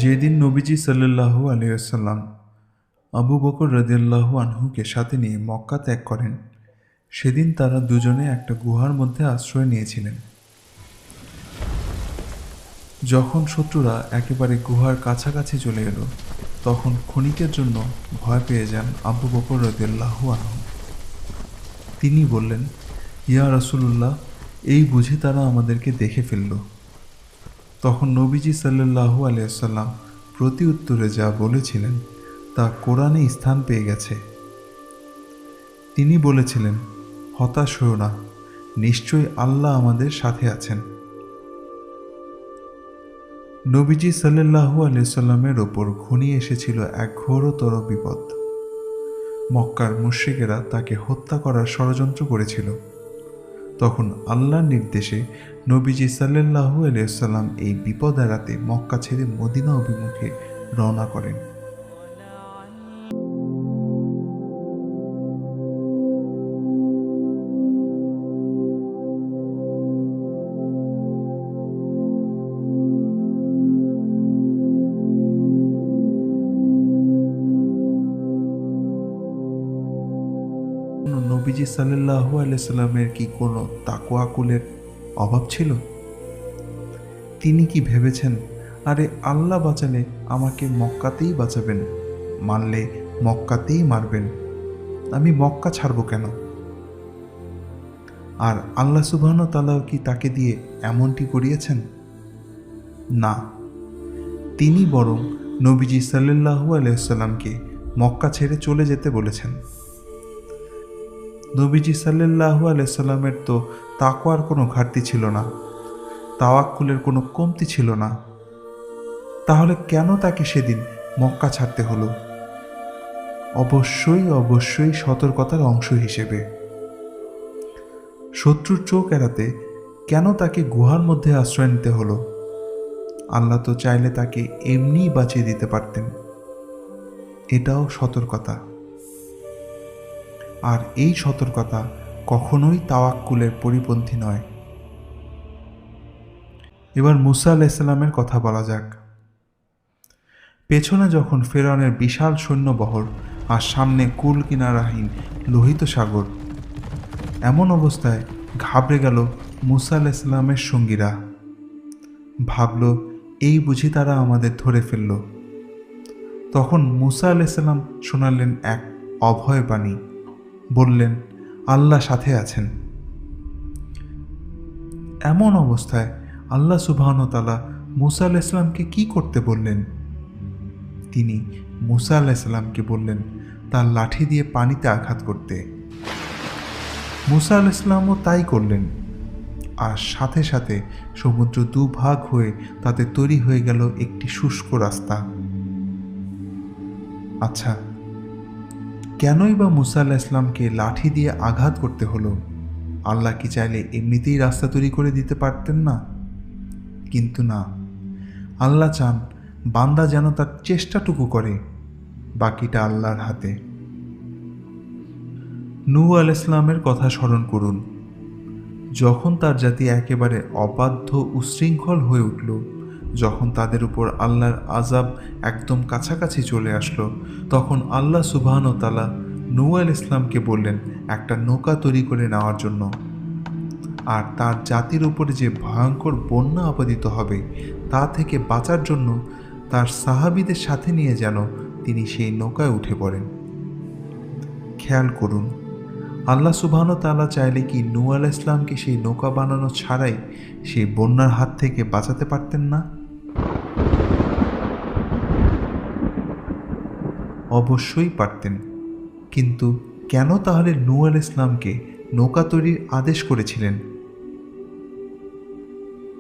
যেদিন নবীজি সাল্লাল্লাহু আলাইহি ওয়াসাল্লাম আবু বকর রাদিয়াল্লাহু আনহুকে সাথে নিয়ে মক্কা ত্যাগ করেন, সেদিন তারা দুজনে একটা গুহার মধ্যে আশ্রয় নিয়েছিলেন। যখন শত্রুরা একেবারে গুহার কাছাকাছি চলে এলো, তখন ক্ষণিকের জন্য ভয় পেয়ে যান আবু বকর রাদিয়াল্লাহু আনহু। তিনি বললেন, ইয়া রাসূলুল্লাহ, এই বুঝি তারা আমাদেরকে দেখে ফেলল। তখন নবীজি সাল্লাল্লাহু আলাইহি ওয়াসাল্লাম প্রতি উত্তরে যা বলেছিলেন তা কোরআনে স্থান পেয়ে গেছে। তিনি বলেছিলেন, হতাশ হও না, নিশ্চয়ই আল্লাহ আমাদের সাথে আছেন। নবীজি সাল্লাল্লাহু আলাইহি সাল্লামের ওপর ঘনিয়ে এসেছিল এক ঘোরতর বিপদ। মক্কার মুশরিকেরা তাকে হত্যা করার ষড়যন্ত্র করেছিল। তখন আল্লাহর নির্দেশে নবীজি সাল্লাল্লাহু আলাইহি সাল্লাম এই বিপদ এড়াতে মক্কা ছেড়ে মদিনা অভিমুখে রওনা করেন। নবীজি সাল্লাল্লাহু আলাইহি সাল্লামের কি কোনো তাকওয়াকুলের অভাব ছিল? তিনি কি ভেবেছেন, আরে আল্লাহ বাঁচালে আমাকে মক্কাতেই বাঁচাবেন, মারলে মক্কাতেই মারবেন, আমি মক্কা ছাড়ব কেন? আর আল্লাহ সুবহানাহু ওয়া তাআলা কি তাকে দিয়ে এমনটি করিয়েছেন? না, তিনি বরং নবীজি সাল্লাল্লাহু আলাইহি সাল্লামকে মক্কা ছেড়ে চলে যেতে বলেছেন। নবীজি সাল্লাল্লাহু আলাইহি সাল্লামের তো তাকওয়ার কোনো ঘাটতি ছিল না, তাওয়াক্কুলের কোনো কমতি ছিল না। তাহলে কেন তাকে সেদিন মক্কা ছাড়তে হলো? অবশ্যই সতর্কতার অংশ হিসেবে। শত্রুর চোখ এড়াতে কেন তাকে গুহার মধ্যে আশ্রয় নিতে হলো? আল্লাহ তো চাইলে তাকে এমনিই বাঁচিয়ে দিতে পারতেন। এটাও সতর্কতা। আর এই সতর্কতা কখনোই তাওয়াক্কুলের পরিপন্থী নয়। এবার মূসা আলাইহিস সালামের কথা বলা যাক। পেছনে যখন ফিরআউনের বিশাল সৈন্যবহর আর সামনে কুল কিনারাহীন লোহিত সাগর, এমন অবস্থায় ঘাবড়ে গেল মূসা আলাইহিস সালামের সঙ্গীরা। ভাবল, এই বুঝি তারা আমাদের ধরে ফেলল। তখন মূসা আলাইহিস সালাম শোনালেন এক অভয় বাণী, বললেন, আল্লাহ সাথে আছেন। এমন অবস্থায় আল্লাহ সুবহানাহু ওয়া তাআলা মূসা আলাইহিস সালামকে কি করতে বললেন? তিনি মূসা আলাইহিস সালামকে বললেন তার লাঠি দিয়ে পানিতে আঘাত করতে। মূসা আলাইহিস সালামও তাই করলেন, আর সাথে সাথে সমুদ্র দুভাগ হয়ে তাতে তৈরি হয়ে গেল একটি শুষ্ক রাস্তা। আচ্ছা, কেনই বা মূসা আলাইহিস সালামকে লাঠি দিয়ে আঘাত করতে হলো? আল্লাহ কি চাইলে এমনিতেই রাস্তা তৈরি করে দিতে পারতেন না? কিন্তু না, আল্লাহ চান বান্দা যেন তার চেষ্টাটুকু করে, বাকিটা আল্লাহর হাতে। নূহ আলাইহিস সালামের কথা স্মরণ করুন। যখন তার জাতি একেবারে অবাধ্য উশৃঙ্খল হয়ে উঠল, যখন তাদের উপর আল্লাহর আযাব একদম কাছাকাছি চলে আসলো, তখন আল্লাহ সুবহানাহু ওয়া তাআলা নূহ আলাইহিস সালামকে বললেন একটা নৌকা তৈরি করে নেওয়ার জন্য। আর তার জাতির উপরে যে ভয়ঙ্কর বন্যা আপতিত হবে তা থেকে বাঁচার জন্য তার সাহাবীদের সাথে নিয়ে যেন তিনি সেই নৌকায় উঠে পড়েন। খেয়াল করুন, আল্লাহ সুবহানাহু ওয়া তাআলা চাইলে কি নূহ আলাইহিস সালামকে সেই নৌকা বানানো ছাড়াই সেই বন্যার হাত থেকে বাঁচাতে পারতেন না? অবশ্যই পারতেন। কিন্তু কেন তাহলে নূহ আলাইহিস সালামকে নৌকা তৈরির আদেশ করেছিলেন?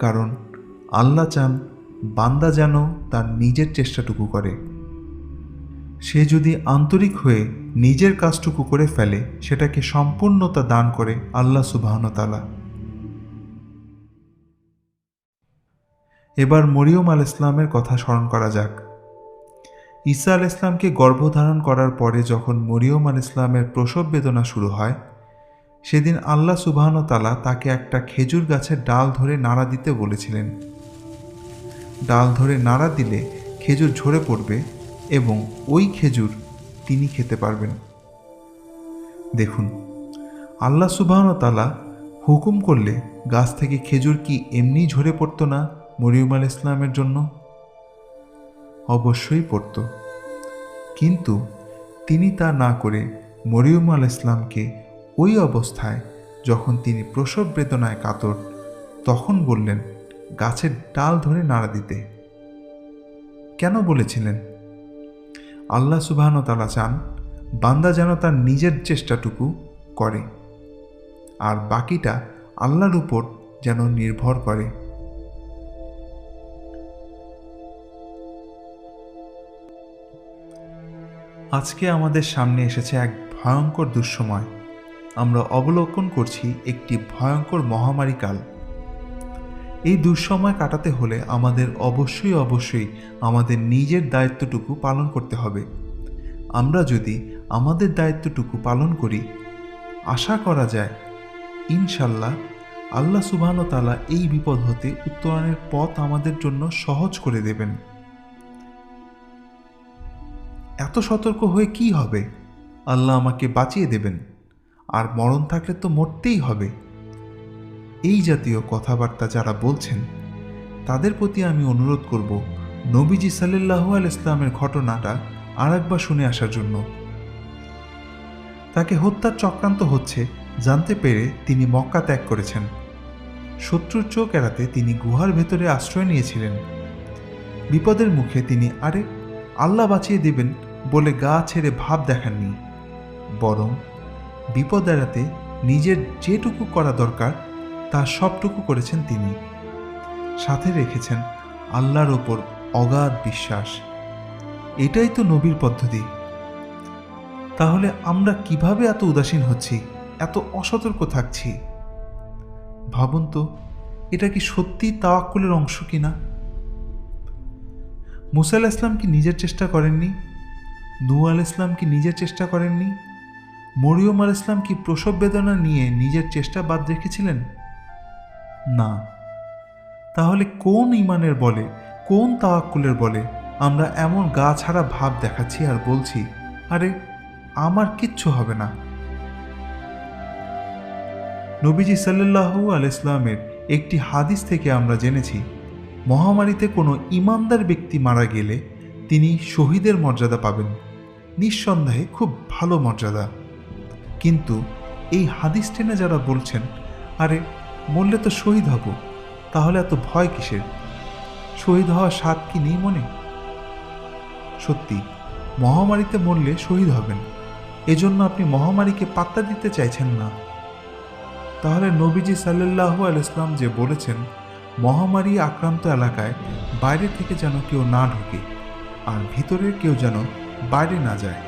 কারণ আল্লাহ চান বান্দা যেন তার নিজের চেষ্টাটুকু করে। সে যদি আন্তরিক হয়ে নিজের কাজটুকু করে ফেলে, সেটাকে সম্পূর্ণতা দান করে আল্লাহ সুবহানাহু ওয়া তাআলা। এবার মরিয়ম আলাইহিস সালামের কথা স্মরণ করা যাক। ঈসা আলাইহিস সালামকে গর্ভধারণ করার পরে যখন মরিয়ম আলাইহিস সালামের প্রসব বেদনা শুরু হয়, সেদিন আল্লাহ সুবহানাহু ওয়া তাআলা তাকে একটা খেজুর গাছের ডাল ধরে নাড়া দিতে বলেছিলেন। ডাল ধরে নাড়া দিলে খেজুর ঝরে পড়বে এবং ওই খেজুর তিনি খেতে পারবেন। দেখুন, আল্লাহ সুবহানাহু ওয়া তাআলা হুকুম করলে গাছ থেকে খেজুর কি এমনি ঝরে পড়তো না মরিয়ম আলাইহিস সালামের জন্য? অবশ্যই পড়তো, কিন্তু তিনি তা না করে মরিয়ম আলাইহিস সালামকে ওই অবস্থায়, যখন তিনি প্রসব বেদনায় কাতর, তখন বললেন গাছের ডাল ধরে নাড়া দিতে। কেন বলেছিলেন? আল্লাহ সুবহানাহু ওয়া তাআলা চান বান্দা যেন তার নিজের চেষ্টাটুকু করে আর বাকিটা আল্লাহর উপর যেন নির্ভর করে। আজকে আমাদের সামনে এসেছে এক ভয়ঙ্কর দুঃসময়। আমরা অবলোকন করছি একটি ভয়ঙ্কর মহামারী কাল। এই দুঃসময় কাটাতে হলে আমাদের অবশ্যই আমাদের নিজের দায়িত্বটুকু পালন করতে হবে। আমরা যদি আমাদের দায়িত্বটুকু পালন করি, আশা করা যায় ইনশাল্লাহ আল্লাহ সুবহানাহু ওয়া তাআলা এই বিপদ হতে উত্তরণের পথ আমাদের জন্য সহজ করে দেবেন। এত সতর্ক হয়ে কি হবে? আল্লাহ আমাকে বাঁচিয়ে দেবেন, আর মরণ থাকলে তো মরতেই হবে। এই জাতীয় কথাবার্তা যারা বলছেন তাদের প্রতি আমি অনুরোধ করব নবীজি সাল্লাল্লাহু আলাইহি ওয়াসাল্লামের ঘটনাটা আরেকবার শুনে আসার জন্য। তাকে হত্যার চক্রান্ত হচ্ছে জানতে পেরে তিনি মক্কা ত্যাগ করেছেন। শত্রুর চোখ এড়াতে তিনি গুহার ভেতরে আশ্রয় নিয়েছিলেন। বিপদের মুখে তিনি আল্লাহ বাঁচিয়ে দেবেন বলে গা ছেড়ে ভাব দেখাননি, বরং বিপদ এড়াতে নিজের যেটুকু করা দরকার তা সবটুকু করেছেন তিনি। সাথে রেখেছেন আল্লাহর ওপর অগাধ বিশ্বাস। এটাই তো নবীর পদ্ধতি। তাহলে আমরা কিভাবে এত উদাসীন হচ্ছি, এত অসতর্ক থাকছি? ভাবুন তো, এটা কি সত্যি তাওয়াক্কুলের অংশ কিনা? মুসা আলাইহিস সালাম কি নিজের চেষ্টা করেননি? নূহ আলাইহিস সালাম কি নিজের চেষ্টা করেননি? মরিয়ম আলাইহিস সালাম কি প্রসব বেদনা নিয়ে নিজের চেষ্টা বাদ রেখেছিলেন? না। তাহলে কোন ঈমানের বলে, কোন তাওয়াক্কুলের বলে আমরা এমন গা ছাড়া ভাব দেখাচ্ছি আর বলছি আমার কিচ্ছু হবে না? নবীজি সাল্লাল্লাহু আলাইহি ওয়াসাল্লামের একটি হাদিস থেকে আমরা জেনেছি, মহামারীতে কোনো ঈমানদার ব্যক্তি মারা গেলে তিনি শহীদের মর্যাদা পাবেন। নিঃসন্দেহে খুব ভালো মর্যাদা। কিন্তু এই হাদিস টেনে যারা বলছেন মরলে তো শহীদ হব, তাহলে এত ভয় কিসের? শহীদ হওয়ার স্বাদ কি নেই মনে? সত্যি, মহামারীতে মরলে শহীদ হবেন, এজন্য আপনি মহামারীকে পাত্তা দিতে চাইছেন না। তাহলে নবীজি সাল্লাল্লাহু আলাইহি ওয়াসাল্লাম যে বলেছেন মহামারী আক্রান্ত এলাকায় বাইরে থেকে যেন কেউ না ঢোকে আর ভিতরের কেউ যেন বাইরে না যায়,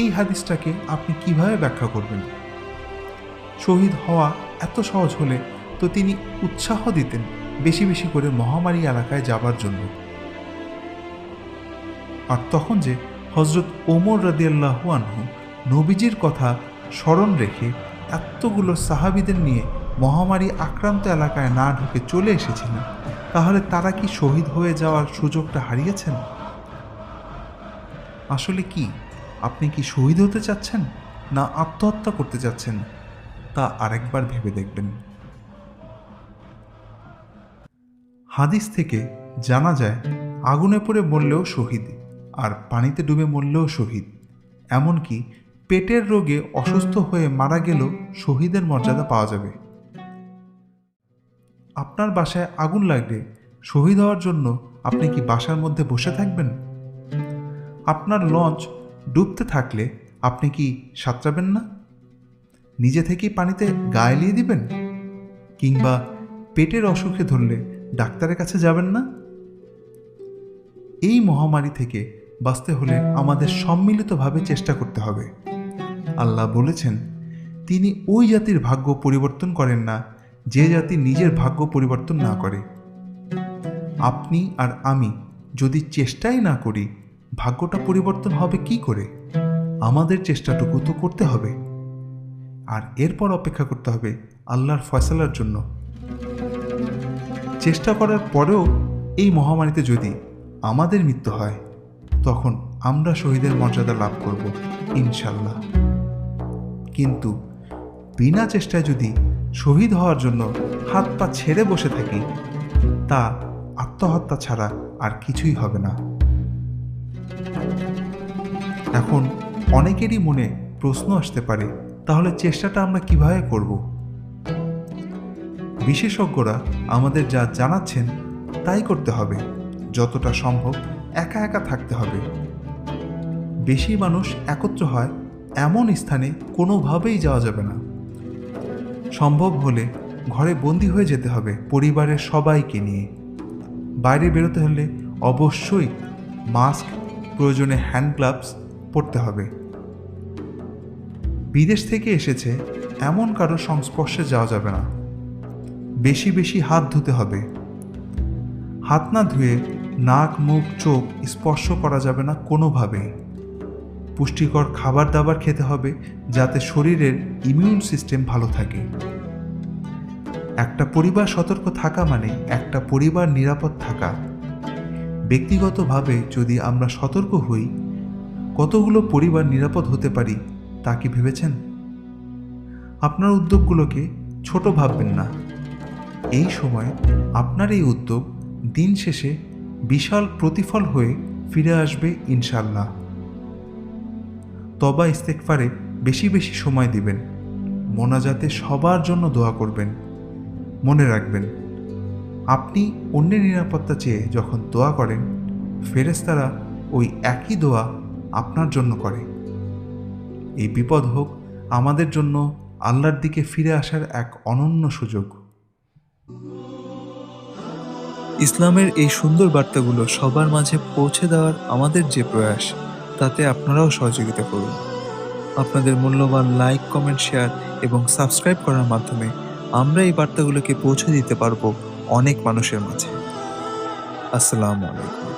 এই হাদিসটাকে আপনি কিভাবে ব্যাখ্যা করবেন? শহীদ হওয়া এত সহজ হলে তো তিনি উৎসাহ দিতেন বেশি বেশি করে মহামারী এলাকায় যাবার জন্য। আর তখন যে হযরত ওমর রাদিয়াল্লাহু আনহু নবীজির কথা স্মরণ রেখে এতগুলো সাহাবীদের নিয়ে মহামারী আক্রান্ত এলাকায় না ঢুকে চলে এসেছিলেন, তাহলে তারা কি শহীদ হয়ে যাওয়ার সুযোগটা হারিয়েছেন? আসলে কি আপনি কি শহীদ হতে চাচ্ছেন না আত্মহত্যা করতে চাচ্ছেন, তা আরেকবার ভেবে দেখবেন। হাদিস থেকে জানা যায় আগুনে পড়ে মরলেও শহীদ, আর পানিতে ডুবে মরলেও শহীদ, এমনকি পেটের রোগে অসুস্থ হয়ে মারা গেলেও শহীদের মর্যাদা পাওয়া যাবে। আপনার বাসায় আগুন লাগলে শহীদ হওয়ার জন্য আপনি কি বাসার মধ্যে বসে থাকবেন? আপনার লঞ্চ ডুবতে থাকলে আপনি কি সাঁতরাবেন না? নিজে থেকেই পানিতে গা এলিয়ে দিবেন? কিংবা পেটের অসুখে ধরলে ডাক্তারের কাছে যাবেন না? এই মহামারী থেকে বাঁচতে হলে আমাদের সম্মিলিতভাবে চেষ্টা করতে হবে। আল্লাহ বলেছেন তিনি ওই জাতির ভাগ্য পরিবর্তন করেন না যে জাতি নিজের ভাগ্য পরিবর্তন না করে। আপনি আর আমি যদি চেষ্টাই না করি, ভাগ্যটা পরিবর্তন হবে কি করে? আমাদের চেষ্টাটুকু তো করতে হবে, আর এরপর অপেক্ষা করতে হবে আল্লাহর ফয়সালার জন্য। চেষ্টা করার পরেও এই মহামারীতে যদি আমাদের মৃত্যু হয়, তখন আমরা শহীদের মর্যাদা লাভ করব ইনশাল্লাহ। কিন্তু বিনা চেষ্টায় যদি শহীদ হওয়ার জন্য হাত পা ছেড়ে বসে থাকি, তা আত্মহত্যা ছাড়া আর কিছুই হবে না। এখন অনেকেরই মনে প্রশ্ন আসতে পারে, তাহলে চেষ্টাটা আমরা কিভাবে করব? বিশেষজ্ঞরা আমাদের যা জানাচ্ছেন তাই করতে হবে। যতটা সম্ভব একা একা থাকতে হবে। বেশি মানুষ একত্র হয় এমন স্থানে কোনোভাবেই যাওয়া যাবে না। সম্ভব হলে ঘরে বন্দি হয়ে যেতে হবে পরিবারের সবাইকে নিয়ে। বাইরে বেরোতে হলে অবশ্যই মাস্ক, প্রয়োজনে হ্যান্ড গ্লাভস পরতে হবে। বিদেশ থেকে এসেছে এমন কারো সংস্পর্শে যাওয়া যাবে না। বেশি বেশি হাত ধুতে হবে। হাত না ধুয়ে নাক, মুখ, চোখ স্পর্শ করা যাবে না কোনোভাবেই। পুষ্টিকর খাবার দাবার খেতে হবে যাতে শরীরের ইমিউন সিস্টেম ভালো থাকে। একটা পরিবার সতর্ক থাকা মানে একটা পরিবার নিরাপদ থাকা। ব্যক্তিগতভাবে যদি আমরা সতর্ক হই, কতগুলো পরিবার নিরাপদ হতে পারি তা কি ভেবেছেন? আপনার উদ্যোগগুলোকে ছোট ভাববেন না। এই সময় আপনার এই উদ্যোগ দিন শেষে বিশাল প্রতিফল হয়ে ফিরে আসবে ইনশাল্লাহ। তবা ইস্তেগফারে বেশি বেশি সময় দিবেন। মোনাজাতে সবার জন্য দোয়া করবেন। মনে রাখবেন, আপনি অন্যের নিরাপত্তা চেয়ে যখন দোয়া করেন, ফেরেশতারা ওই একই দোয়া আপনার জন্য করে। এই বিপদ হোক আমাদের জন্য আল্লাহর দিকে ফিরে আসার এক অনন্য সুযোগ। ইসলামের এই সুন্দর বার্তাগুলো সবার মাঝে পৌঁছে দেওয়ার আমাদের যে প্রয়াস, তাতে আপনারাও সহযোগিতা করুন। আপনাদের মূল্যবান লাইক, কমেন্ট, শেয়ার এবং সাবস্ক্রাইব করার মাধ্যমে আমরা এই বার্তাগুলোকে পৌঁছে দিতে পারবো অনেক মানুষের মাঝে। আসসালামু আলাইকুম।